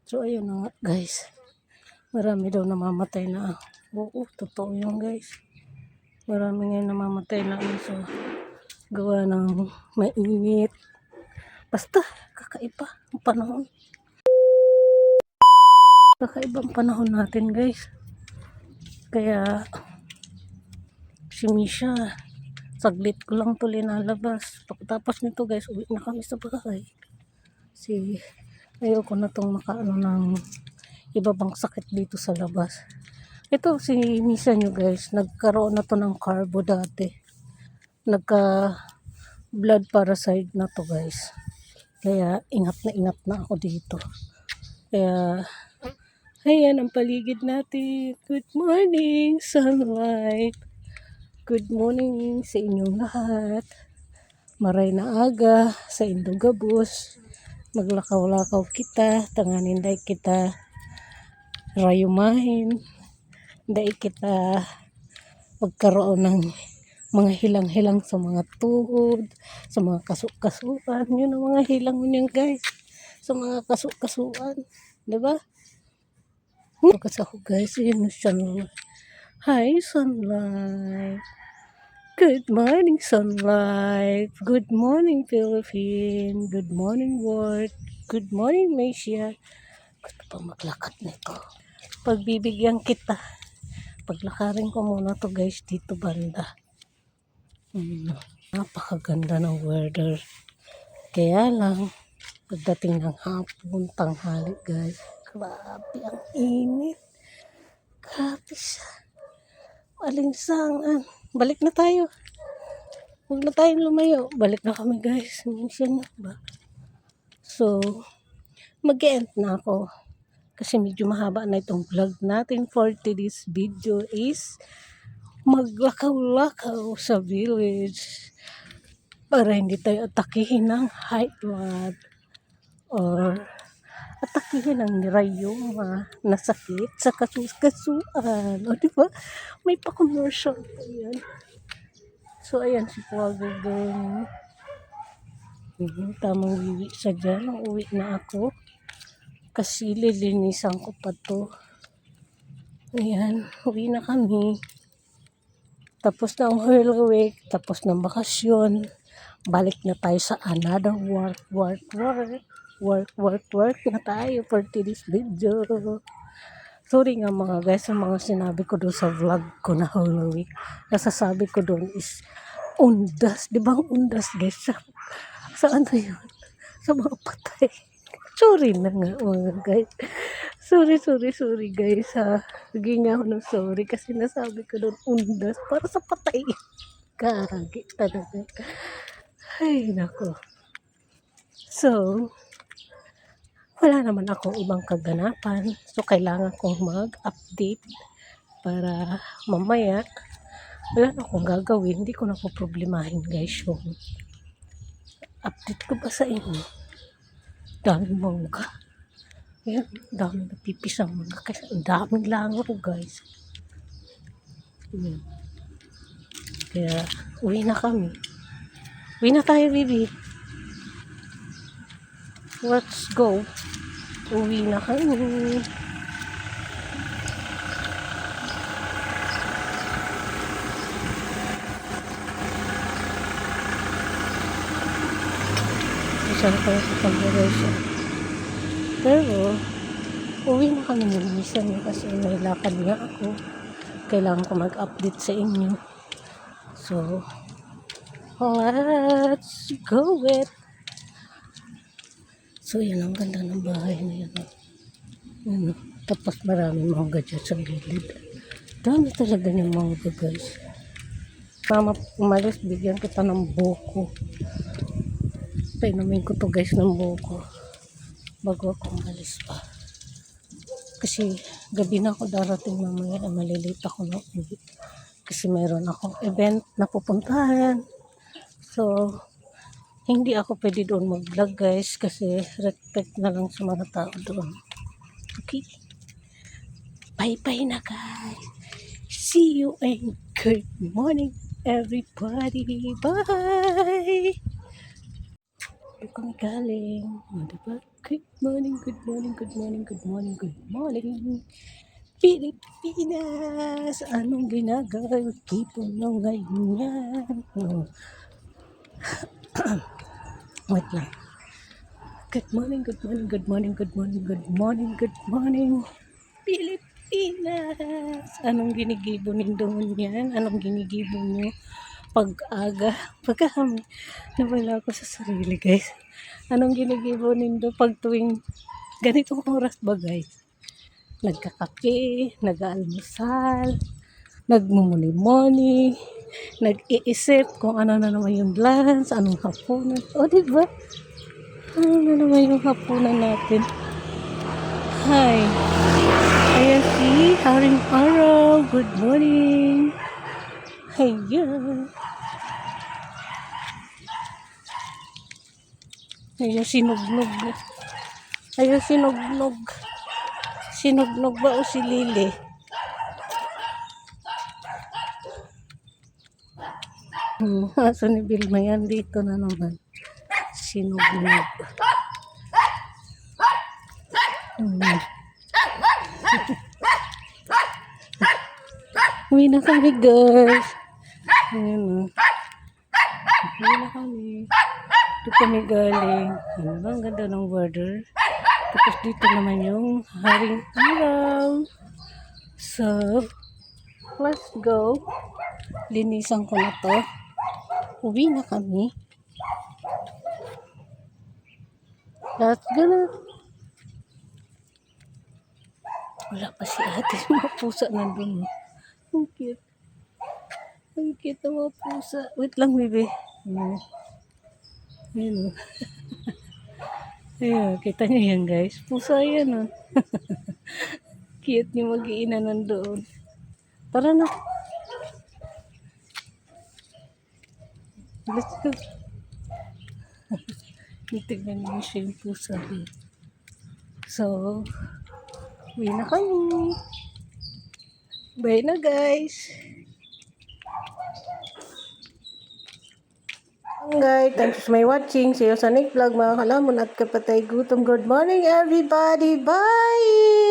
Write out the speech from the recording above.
So ayun na nga guys. Marami daw namamatay na. Oo, totoo yun guys. Marami ngayon namamatay na so gawa ng mainit. Basta kakaiba ang panahon. Kakaibang panahon natin guys. Kaya si Misha, saglit ko lang to linalabas. Pagkatapos nito guys, uwi na kami sa bahay. Ayoko na tong makaano ng iba bang sakit dito sa labas. Ito si Misha nyo guys, nagkaroon na to ng carbo dati. Nagka blood parasite na to guys. Kaya ingat na ako dito. Kaya ayan ang paligid natin. Good morning, sunlight. Good morning sa inyong lahat. Maray na aga sa Indogabus. Maglakaw-lakaw kita, tanganinday kita rayumahin. Day kita magkaroon ng mga hilang-hilang sa mga tuhod, sa mga kasuk-kasuan. Yun ang mga hilang niyan guys. Sa mga kasuk-kasuan. Diba? Kasi ako guys, yun sunlight. Hi sunlight. Good morning sunlight. Good morning Philippines. Good morning world. Good morning Malaysia. Gusto pa maglakad nito. Pagbibigyan kita. Paglakarin ko muna to guys dito banda. Napakaganda ng weather. Kaya lang, pagdating ng hapon, tanghali guys. Grabe ang init. Grabe siya. Alinsangan. Balik na tayo. Huwag na tayong lumayo. Balik na kami guys. Minsan na ba? So, mag-end na ako. Kasi medyo mahaba na itong vlog natin for today's video is maglakaw-lakaw sa village para hindi tayo atakihin ng high blood or atakihin ng rayuma na sakit sa kasuan. O diba? May pa-commercial pa yan. So, ayan si Pagagong. Tamang wiwi sa dyan. Uwi na ako. Kasi lilinisan ko pa to. Ayan. Uwi na kami. Tapos na ang whole week. Tapos na bakasyon. Balik na tayo sa another work na tayo for today's video. Sorry nga mga guys, ang mga sinabi ko doon sa vlog ko na whole week. Nasasabi ko doon is undas. Di ba ang undas guys? Sa ano yun? Sa mga patay. Sorry na nga mga guys. Sorry guys ha. Naging ako ng sorry kasi nasabi ko doon undas para sa patay. Kagi talaga. Ay nako. So, wala naman akong ibang kaganapan. So, kailangan kong mag-update para mamaya wala na akong gagawin. Hindi ko na po problemahin guys yung update ko ba sa inyo. Daming mangga. Ayan, daming napipisang mangga. Kasi ang daming langaw guys. Kaya, uwi na kami. Uwi na tayo, baby. Let's go. Uwi na kami. Isang ko sa pag-reserve. Pero, uwi na kami ng minsan kasi may lakad nga ako. Kailangan ko mag-update sa inyo. So, let's go with. So, yan ang ganda ng bahay na yan. Yan. Tapos maraming mangga dyan sa gilid. Dami talaga ng mangga guys. Mama umalis, bigyan kita ng buko. Painumin ko to guys ng buko. Bago ako umalis pa. Kasi gabi na ako darating mamaya. Malilate ako na uwi. Kasi mayroon akong event na pupuntahan. So, hindi ako pwede doon mag-vlog guys. Kasi respect na lang sa mga tao doon. Okay? Bye-bye na guys. See you and good morning everybody. Bye! Ito kami galing. Diba? Good morning, good morning, good morning, good morning, good morning. Pilipinas, anong ginagawa? Tipo nyo ngayon yan. Oh, wait lang. Good morning, good morning, good morning, good morning, good morning, good morning. Pilipinas, anong ginigibo nindong yan? Anong ginigibo nyo? Pag-aga, pagkahami, nawala ako sa sarili guys. Anong ginigibo nindo pag tuwing ganitong oras ba guys? Nagkakape, nag-aalmusal, nagmumuni-muni, nag-iisip kung ano na naman yung lunch, anong hapunan. O diba? Ano na naman yung hapunan natin? Hi! Ayan si Haring Araw. Good morning! Ayan. Ayan sinugnog. Ayan sinugnog. Sinugnog ba o si Lily? Aso ni Vilma yan dito na naman. Sinugnog. Uwi na kami guys. Ayan o. Uwi na kami. Dito kami galing. Ano ba? Ang ganda ng weather. Tapos dito naman yung Haring Araw. So, let's go. Linisan ko na to. Uwi na kami. Let's go na. Wala pa si ate. Mga pusa nandun. Ang cute. Ang cute ng mga pusa. Wait lang, baby. Ayun. Ayun, kita niyo yan, guys. Pusa yan, oh. Cute niyo mag-iina nandoon. Tara na. Let's go. Tignan niyo siya yung pusa. So, uwi na kami. Bye na, guys. Guys, thanks for my watching. See you sa next vlog mga kalamon at kapatay gutom. Good morning everybody. Bye!